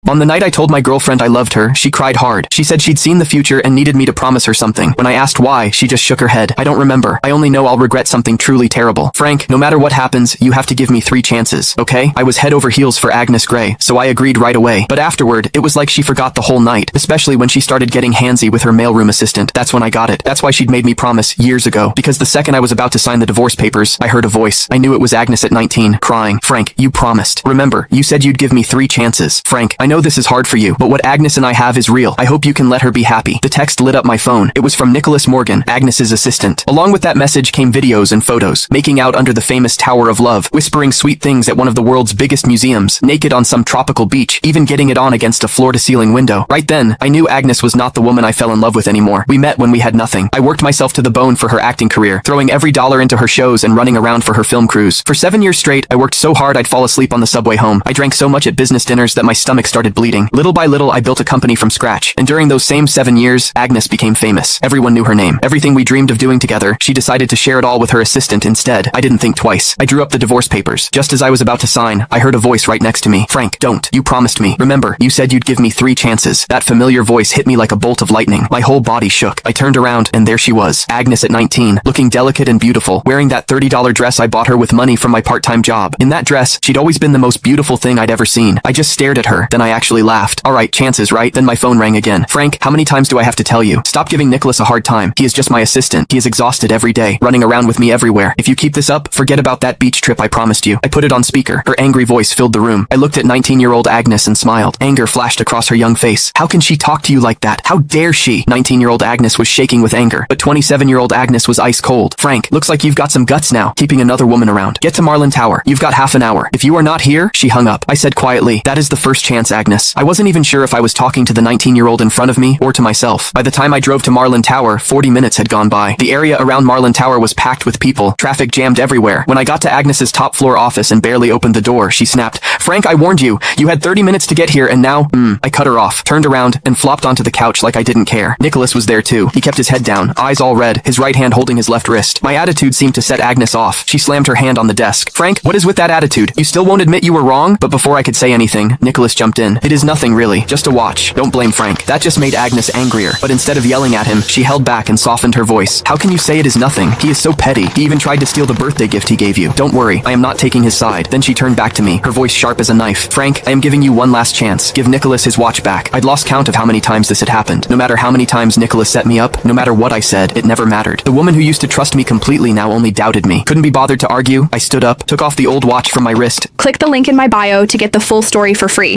On the night I told my girlfriend I loved her, she cried hard. She said she'd seen the future and needed me to promise her something. When I asked why, she just shook her head. I don't remember. I only know I'll regret something truly terrible. Frank, no matter what happens, you have to give me 3 chances, okay? I was head over heels for Agnes Grey, so I agreed right away. But afterward, it was like she forgot the whole night, especially when she started getting handsy with her mailroom assistant. That's when I got it. That's why she'd made me promise years ago. Because the second I was about to sign the divorce papers, I heard a voice. I knew it was Agnes at 19, crying. Frank, you promised. Remember, you said you'd give me 3 chances. Frank, I know this is hard for you, but what Agnes and I have is real. I hope you can let her be happy. The text lit up my phone. It was from Nicholas Morgan, Agnes's assistant. Along with that message came videos and photos, making out under the famous Tower of Love, whispering sweet things at one of the world's biggest museums, naked on some tropical beach, even getting it on against a floor-to-ceiling window. Right then, I knew Agnes was not the woman I fell in love with anymore. We met when we had nothing. I worked myself to the bone for her acting career, throwing every dollar into her shows and running around for her film crews. For 7 years straight, I worked so hard I'd fall asleep on the subway home. I drank so much at business dinners that my stomach started bleeding. Little by little, I built a company from scratch. And during those same 7 years, Agnes became famous. Everyone knew her name. Everything we dreamed of doing together, she decided to share it all with her assistant instead. I didn't think twice. I drew up the divorce papers. Just as I was about to sign, I heard a voice right next to me. Frank, don't. You promised me. Remember, you said you'd give me 3 chances. That familiar voice hit me like a bolt of lightning. My whole body shook. I turned around, and there she was. Agnes at 19, looking delicate and beautiful, wearing that $30 dress I bought her with money from my part-time job. In that dress, she'd always been the most beautiful thing I'd ever seen. I just stared at her, then I actually laughed. Alright, chances, right? Then my phone rang again. Frank, how many times do I have to tell you? Stop giving Nicholas a hard time. He is just my assistant. He is exhausted every day, running around with me everywhere. If you keep this up, forget about that beach trip I promised you. I put it on speaker. Her angry voice filled the room. I looked at 19-year-old Agnes and smiled. Anger flashed across her young face. How can she talk to you like that? How dare she? 19-year-old Agnes was shaking with anger, but 27-year-old Agnes was ice cold. Frank, looks like you've got some guts now, keeping another woman around. Get to Marlin Tower. You've got half an hour. If you are not here, she hung up. I said quietly, that is the first chance, Agnes. I wasn't even sure if I was talking to the 19-year-old in front of me or to myself. By the time I drove to Marlin Tower, 40 minutes had gone by. The area around Marlin Tower was packed with people. Traffic jammed everywhere. When I got to Agnes's top floor office and barely opened the door, she snapped, Frank, I warned you. You had 30 minutes to get here and now, I cut her off, turned around, and flopped onto the couch like I didn't care. Nicholas was there too. He kept his head down, eyes all red, his right hand holding his left wrist. My attitude seemed to set Agnes off. She slammed her hand on the desk. Frank, what is with that attitude? You still won't admit you were wrong? But before I could say anything, Nicholas jumped in. It is nothing really, just a watch. Don't blame Frank. That just made Agnes angrier. But instead of yelling at him, she held back and softened her voice. How can you say it is nothing? He is so petty. He even tried to steal the birthday gift he gave you. Don't worry, I am not taking his side. Then she turned back to me, her voice sharp as a knife. Frank, I am giving you one last chance. Give Nicholas his watch back. I'd lost count of how many times this had happened. No matter how many times Nicholas set me up, no matter what I said, it never mattered. The woman who used to trust me completely now only doubted me. Couldn't be bothered to argue. I stood up, took off the old watch from my wrist. Click the link in my bio to get the full story for free.